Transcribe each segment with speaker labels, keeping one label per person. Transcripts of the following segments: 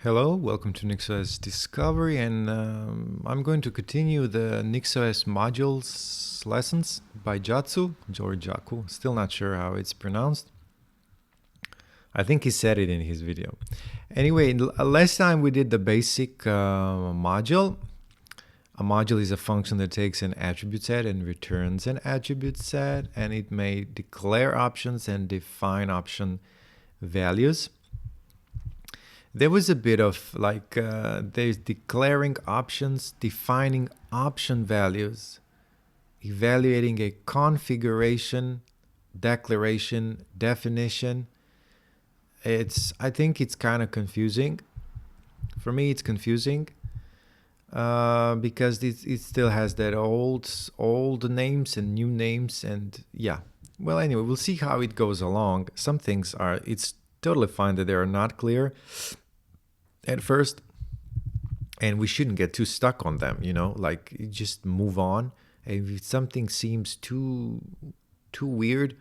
Speaker 1: Hello, welcome to NixOS Discovery, and I'm going to continue the NixOS modules lessons by Djacu, or Djacu, still not sure how it's pronounced. I think he said it in his video. Anyway, last time we did the basic module. A module is a function that takes an attribute set and returns an attribute set, and it may declare options and define option values. There was a bit of like, there's declaring options, defining option values, evaluating a configuration, declaration, definition. I think it's kind of confusing. For me, it's confusing because it still has that old names and new names, and yeah. Well, anyway, we'll see how it goes along. Some things it's totally fine that they are not clear at first, and we shouldn't get too stuck on them, like just move on. And if something seems too weird,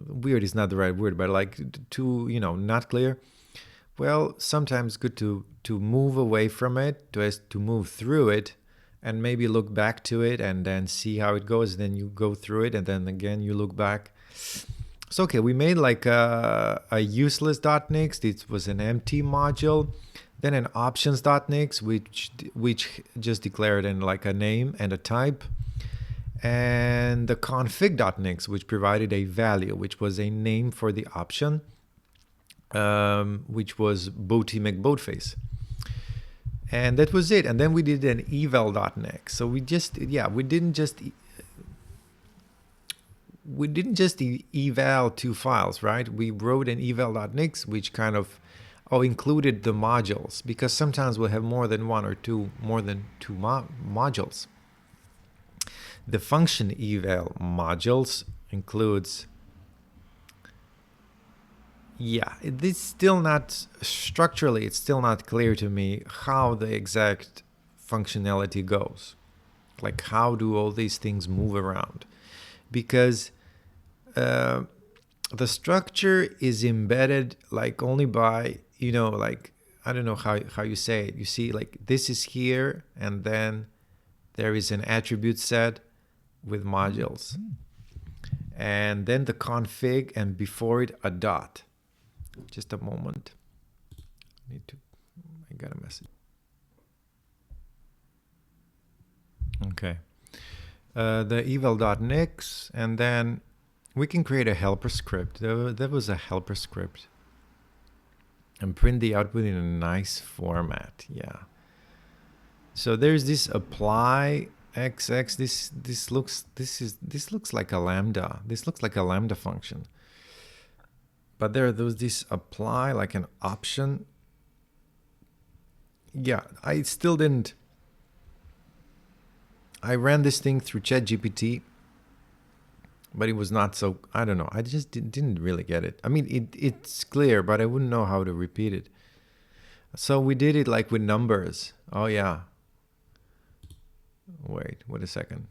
Speaker 1: weird is not the right word, but like too, not clear, well, sometimes good to move away from it, to move through it, and maybe look back to it and then see how it goes. Then you go through it and then again you look back. So okay, we made like a useless.nix. It was an empty module. Then an options.nix, which just declared in like a name and a type. And the config.nix, which provided a value, which was a name for the option, which was Boaty McBoatface. And that was it. And then we did an eval.nix. So we didn't just eval two files, right? We wrote an eval.nix, which kind of included the modules, because sometimes we'll have more than two modules. The function eval modules includes, it's still not structurally, it's still not clear to me how the exact functionality goes. Like, how do all these things move around? Because the structure is embedded like only by, like, I don't know how you say it. You see, like, this is here, and then there is an attribute set with modules. And then the config, and before it, a dot. Just a moment. I got a message. Okay. The eval.nix, and then we can create a helper script. There was a helper script, and print the output in a nice format. Yeah. So there's this apply xx. This looks like a lambda. This looks like a lambda function. But there was this apply like an option. Yeah, I still didn't. I ran this thing through ChatGPT, but it was not so, I don't know. I just didn't really get it. I mean, it's clear, but I wouldn't know how to repeat it. So we did it like with numbers. Oh, yeah. Wait a second.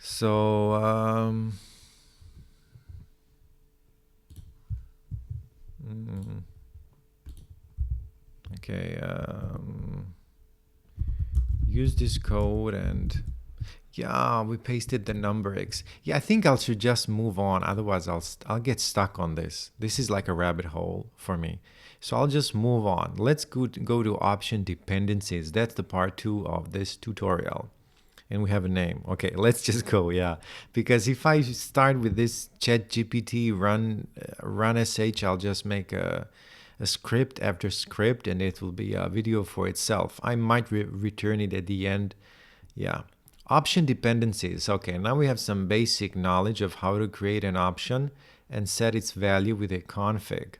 Speaker 1: So, okay, use this code, and yeah, we pasted the number x. Yeah, I think I should just move on. Otherwise, I'll get stuck on this. This is like a rabbit hole for me. So I'll just move on. Let's go to option dependencies. That's the part 2 of this tutorial. And we have a name. Okay, let's just go, yeah. Because if I start with this ChatGPT run sh, I'll just make a script after script, and it will be a video for itself. I might return it at the end. Yeah. Option dependencies. Okay, now we have some basic knowledge of how to create an option and set its value with a config.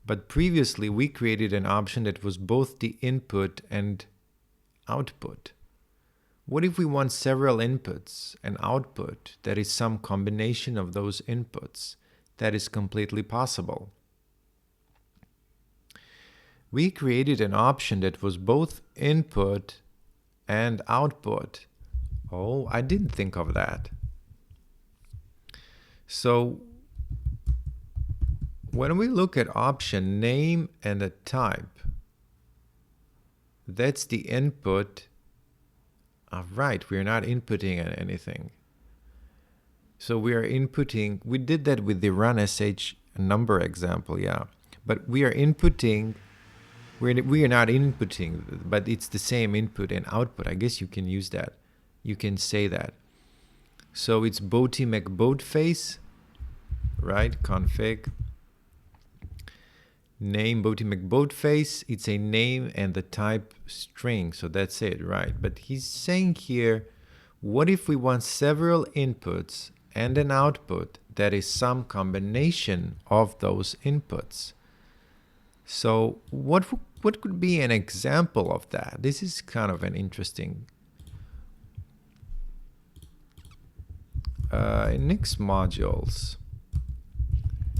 Speaker 1: But previously, we created an option that was both the input and output. What if we want several inputs and output that is some combination of those inputs? That is completely possible. We created an option that was both input and output. Oh, I didn't think of that. So when we look at option name and a type, that's the input. All right, we're not inputting anything. So we are inputting, we did that with the run sh number example, yeah. But we are inputting, we are not inputting, but it's the same input and output. I guess you can use that. You can say that. So it's Boaty McBoatface, right? Config. Name Boaty McBoatface. It's a name and the type string. So that's it, right? But he's saying here, what if we want several inputs and an output that is some combination of those inputs? So what could be an example of that? This is kind of an interesting Nix modules.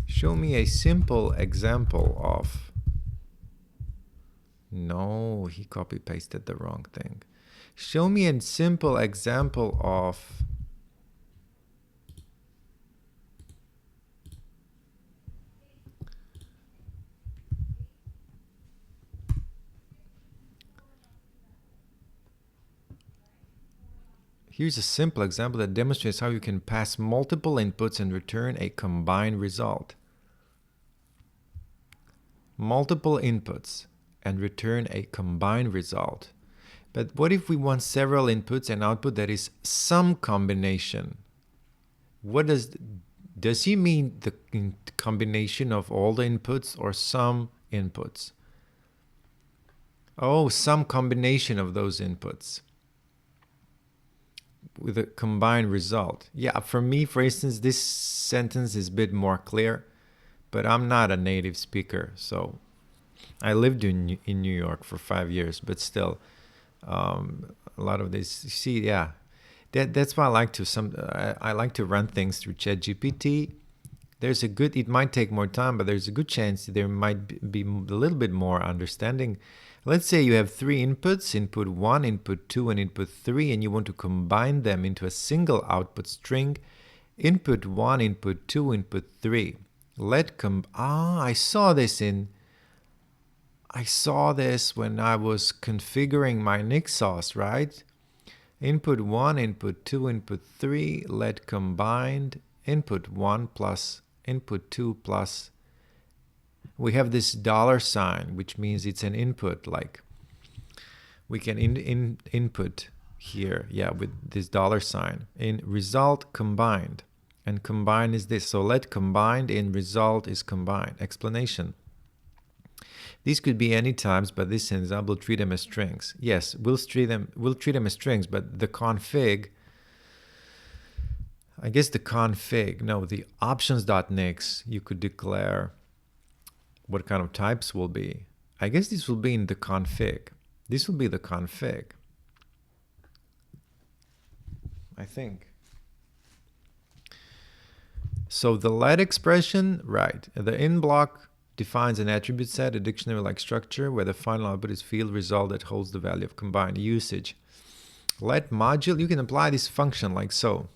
Speaker 1: Show me a simple example of. No, he copy pasted the wrong thing. Show me a simple example of Here's a simple example that demonstrates how you can pass multiple inputs and return a combined result. Multiple inputs and return a combined result. But what if we want several inputs and output that is some combination? What does he mean the combination of all the inputs or some inputs? Oh, some combination of those inputs with a combined result. Yeah, for me, for instance, this sentence is a bit more clear, but I'm not a native speaker. So I lived in New York for 5 years, but still, a lot of this, you see, yeah, that's why I like to run things through ChatGPT. There's a good, it might take more time, but there's a good chance there might be a little bit more understanding. Let's say you have 3 inputs, input 1, input 2, and input 3, and you want to combine them into a single output string. Input 1, input 2, input 3. I saw this when I was configuring my NixOS, right? Input 1, input 2, input 3, let combined, input 1 plus input 2 plus. We have this $sign, which means it's an input. Like we can input here, yeah, with this $sign. In result combined, and combined is this. So let combined in result is combined. Explanation. These could be any types, but this example will treat them as strings. Yes, we'll treat them as strings, but the config. I guess the config. No, the options.nix. You could declare what kind of types will be. I guess this will be in the config. This will be the config, I think. So the let expression, right. The in block defines an attribute set, a dictionary-like structure, where the final output is field result that holds the value of combined usage. Let module, you can apply this function like so.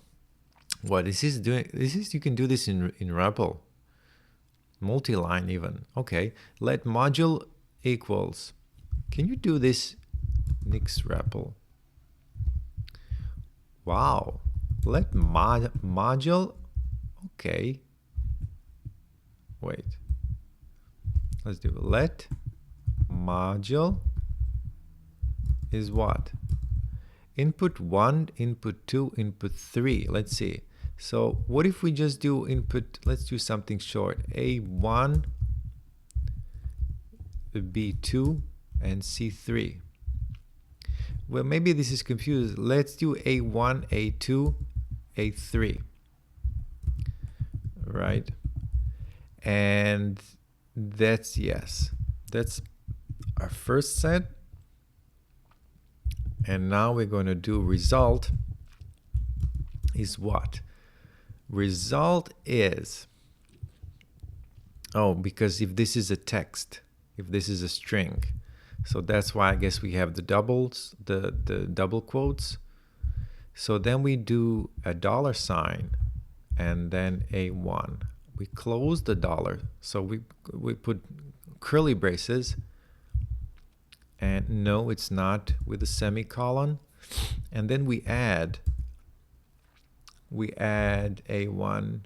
Speaker 1: What this is doing, you can do this in REPL. Multi-line even. Okay, let module equals. Can you do this Nix REPL? Wow. Let module. Okay. Wait. Let's do let module is what? Input 1, input 2, input 3. Let's see. So what if we just do input, let's do something short, A1, B2, and C3. Well, maybe this is confused. Let's do A1, A2, A3. Right? And that's yes. That's our first set. And now we're going to do result is what? Result is, because if this is a text, if this is a string, so that's why I guess we have the doubles, the double quotes. So then we do a $sign and then A1. We close the dollar, so we put curly braces, and no, it's not with a semicolon, and then we add A1.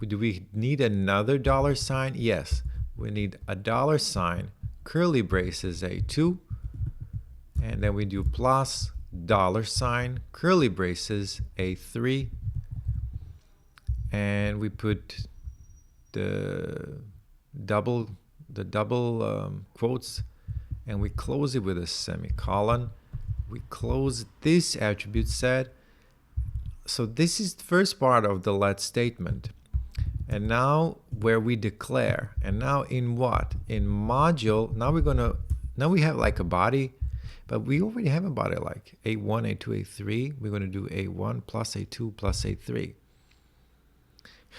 Speaker 1: Do we need another dollar sign? Yes, we need a dollar sign, curly braces A2, and then we do plus dollar sign, curly braces A3, and we put the double quotes, and we close it with a semicolon. We close this attribute set. So this is the first part of the let statement. And now where we declare, and now in what? In module, now we have like a body, but we already have a body like A1, A2, A3. We're going to do A1 plus A2 plus A3.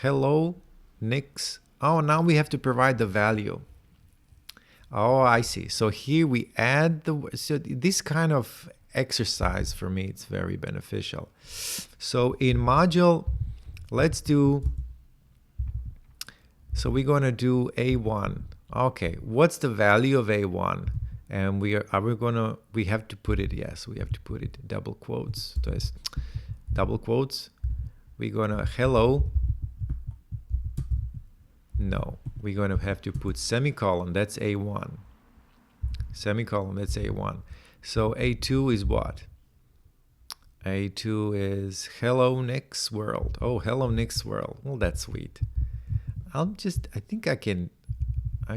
Speaker 1: Hello, Nix. Oh, now we have to provide the value. Oh, I see. So here we add so this kind of exercise for me, it's very beneficial. So in module, so we're going to do A1. Okay, what's the value of A1? And we have to put it, yes, we have to put it double quotes. Double quotes. We're going to hello. No, we're going to have to put semicolon. That's A1. Semicolon, that's A1. So A2 is what? A2 is hello Nix world. Oh, hello Nix world. Well, that's sweet. I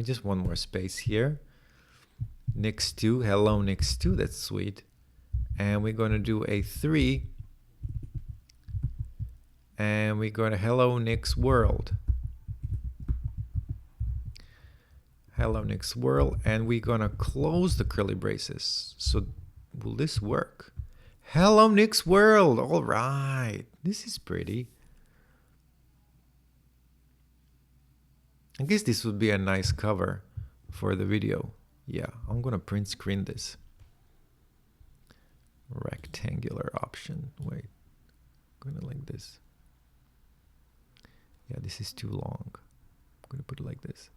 Speaker 1: just want more space here. Nix2, hello Nix2, that's sweet. And we're going to do A3. And we're going to hello Nix world. Hello Nix world, and we're gonna close the curly braces. So will this work? Hello Nix world. All right, this is pretty. I guess this would be a nice cover for the video. Yeah, I'm gonna print screen this. Rectangular option. Wait, I'm gonna like this. Yeah, this is too long. I'm gonna put it like this.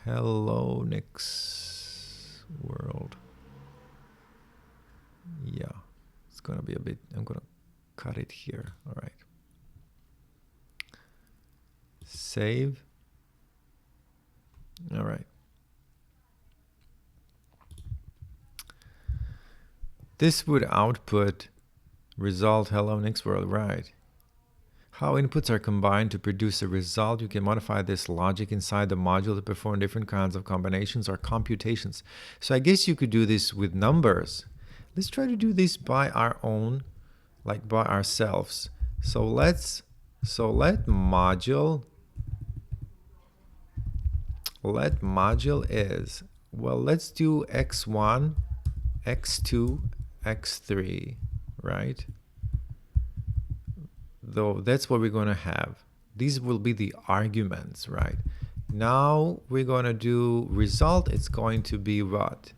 Speaker 1: Hello Nix world. Yeah, it's gonna be a bit, I'm gonna cut it here. All right. Save. All right. This would output result hello Nix world, right? How inputs are combined to produce a result. You can modify this logic inside the module to perform different kinds of combinations or computations. So I guess you could do this with numbers. Let's try to do this by our own, like by ourselves. So let module is, well, let's do x1, x2, x3, right? Though that's what we're going to have. These will be the arguments, right? Now we're going to do result. It's going to be what?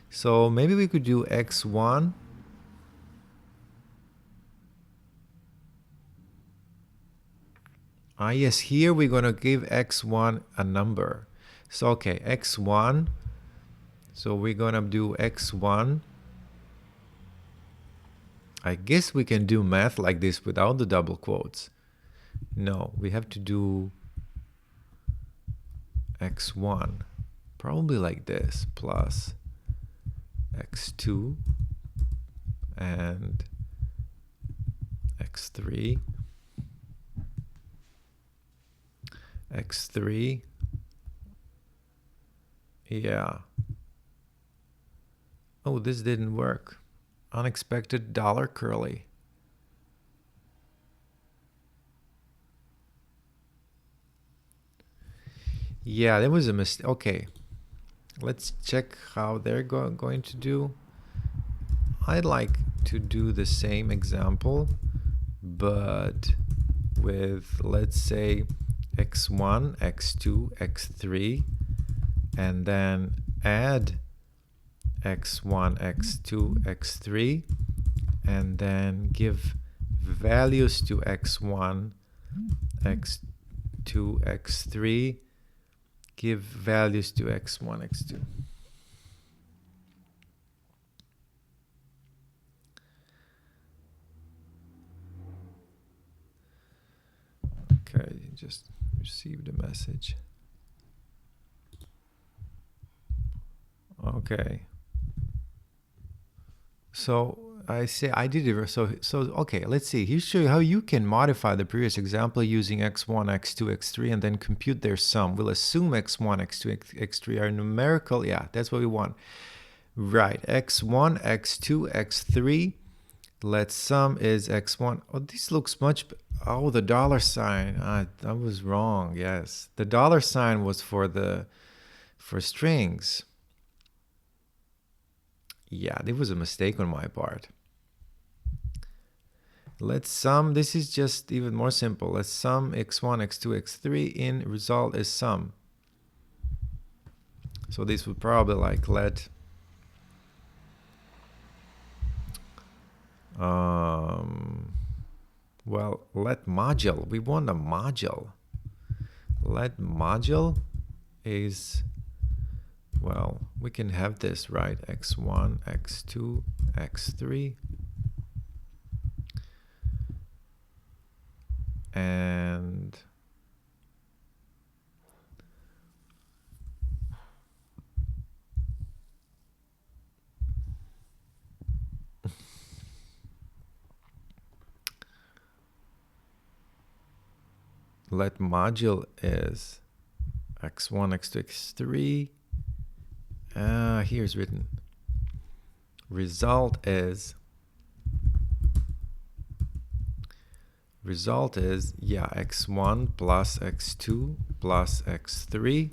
Speaker 1: So maybe we could do x1. Yes, here we're going to give x1 a number. So, okay, x1. So we're going to do x1. I guess we can do math like this without the double quotes. No, we have to do x1, probably like this, plus x2 and x3, x3, yeah. Oh, this didn't work. Unexpected dollar curly. Yeah, there was a mistake. Okay, let's check how they're going to do. I'd like to do the same example, but with, let's say, x1, x2, x3, and then add x1, x2, x3, and then give values to x1, x2, x3, give values to x1, x2. Okay, just received a message. Okay. So I say I did it. So okay, let's see. Here's show you how you can modify the previous example using x1, x2, x3, and then compute their sum. We'll assume x1, x2, x3 are numerical. Yeah, that's what we want. Right, x1, x2, x3. Let's sum is x1. Oh, this looks much. Oh, the dollar sign. I was wrong. Yes, the dollar sign was for strings. Yeah, there was a mistake on my part. Let's sum. This is just even more simple. Let's sum x1, x2, x3 in result is sum. So this would probably like let well, let module. We want a module. Let module is, well, we can have this, right? x1, x2, x3. And let module is x1, x2, x3. Here's written. Result is yeah, x1 plus x2 plus x3.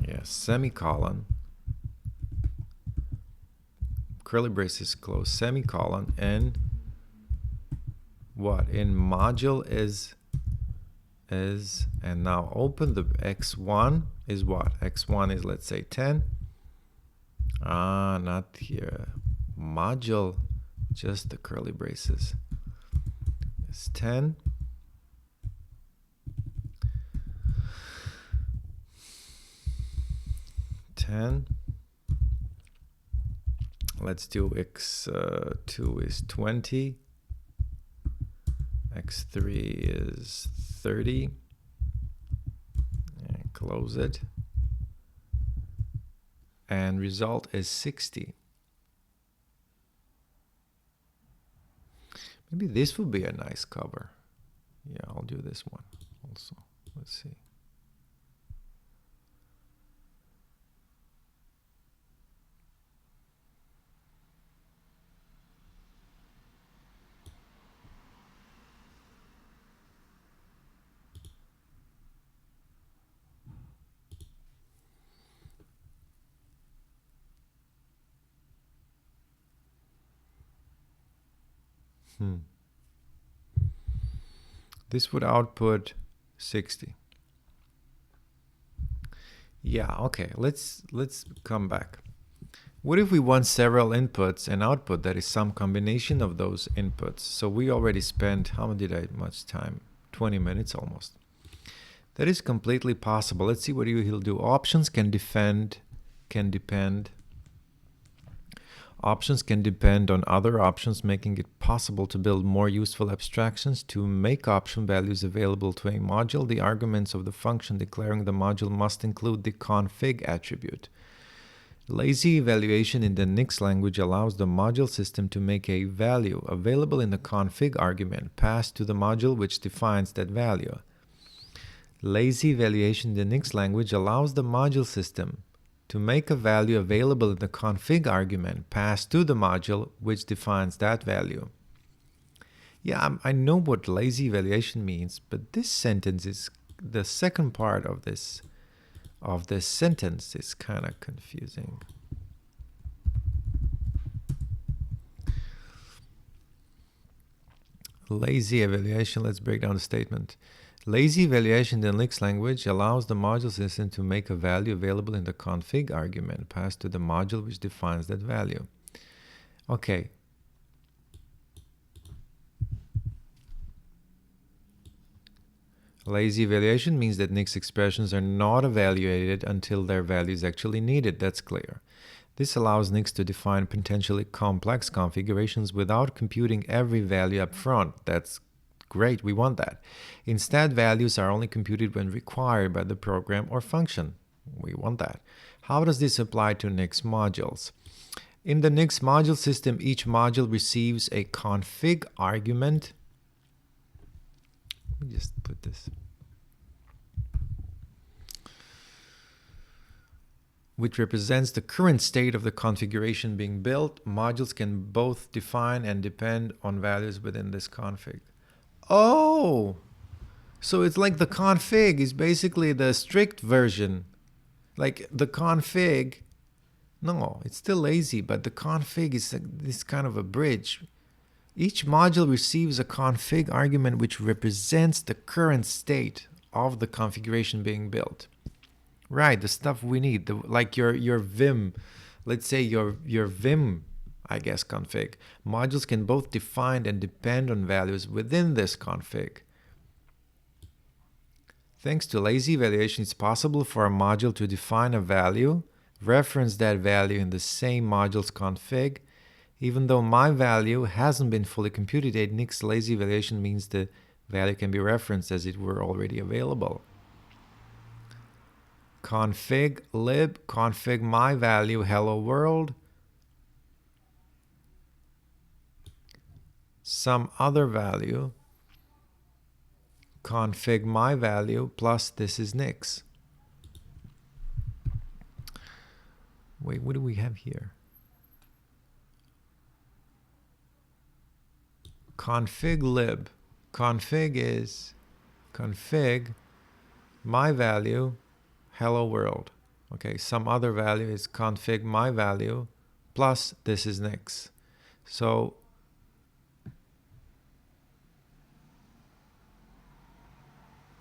Speaker 1: Yeah, semicolon. Curly braces close, semicolon, and what in module is, and now open the x1 is what? X1 is, let's say, 10. Not here. Module, just the curly braces. It's 10. Let's do x2 is 20. x3 is 30. And close it. And result is 60. Maybe this would be a nice cover. Yeah, I'll do this one also. Let's see. This would output 60. Yeah, okay, let's come back. What if we want several inputs and output that is some combination of those inputs? So we already spent, how much time? 20 minutes almost. That is completely possible. Let's see what he'll do. Options can depend on other options, making it possible to build more useful abstractions. To make option values available to a module, the arguments of the function declaring the module must include the config attribute. Lazy evaluation in the Nix language allows the module system to make a value available in the config argument passed to the module which defines that value. Lazy evaluation in the Nix language allows the module system to make a value available in the config argument passed to the module which defines that value. Yeah, I know what lazy evaluation means, but this sentence is, the second part of this sentence is kind of confusing. Lazy evaluation, let's break down the statement. Lazy evaluation in the Nix language allows the module system to make a value available in the config argument passed to the module which defines that value. Okay. Lazy evaluation means that Nix expressions are not evaluated until their value is actually needed. That's clear. This allows Nix to define potentially complex configurations without computing every value up front. That's great, we want that. Instead, values are only computed when required by the program or function. We want that. How does this apply to Nix modules? In the Nix module system, each module receives a config argument. Let me just put this. Which represents the current state of the configuration being built. Modules can both define and depend on values within this config. Oh, so it's like the config is basically the strict version. Like the config, no, it's still lazy, but the config is this kind of a bridge. Each module receives a config argument which represents the current state of the configuration being built. Right, the stuff we need, like your Vim, let's say your Vim, I guess, config. Modules can both define and depend on values within this config. Thanks to lazy evaluation, it's possible for a module to define a value, reference that value in the same module's config. Even though my value hasn't been fully computed yet, Nix lazy evaluation means the value can be referenced as it were already available. Config lib, config my value, hello world. Some other value, config my value, plus this is Nix. Wait, what do we have here? Config lib. Config is config my value, hello world. Okay, some other value is config my value plus this is Nix. So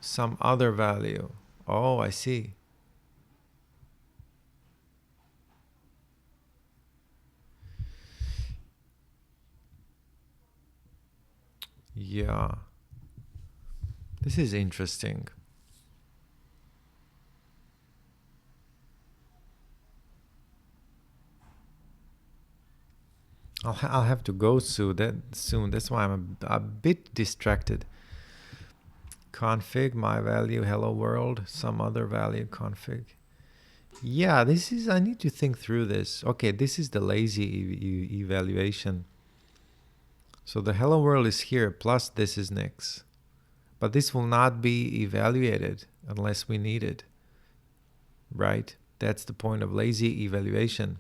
Speaker 1: some other value. Oh, I see. Yeah. This is interesting. I'll have to go soon. That's why I'm a bit distracted. Config my value, hello world, some other value config. Yeah, this is, I need to think through this. Okay, this is the lazy evaluation. So the hello world is here, plus this is Nix. But this will not be evaluated unless we need it. Right? That's the point of lazy evaluation.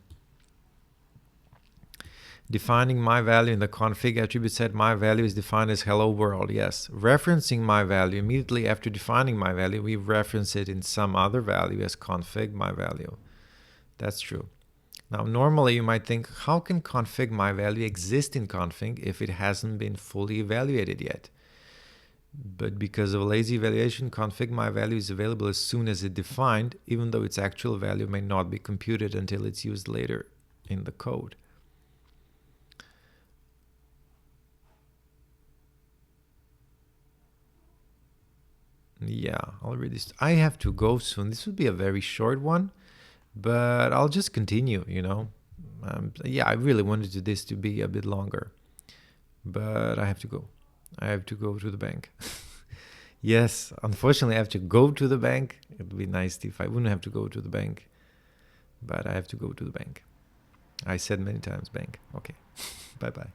Speaker 1: Defining my value in the config attribute set, my value is defined as hello world. Yes. Referencing my value immediately after defining my value, we reference it in some other value as config my value. That's true. Now, normally you might think, how can config my value exist in config if it hasn't been fully evaluated yet? But because of lazy evaluation, config my value is available as soon as it's defined, even though its actual value may not be computed until it's used later in the code. Yeah, I'll read this. I have to go soon. This would be a very short one, but I'll just continue, you know. Yeah, I really wanted this to be a bit longer, but I have to go. I have to go to the bank. Yes, unfortunately, I have to go to the bank. It would be nice if I wouldn't have to go to the bank, but I have to go to the bank. I said many times bank. Okay, bye-bye.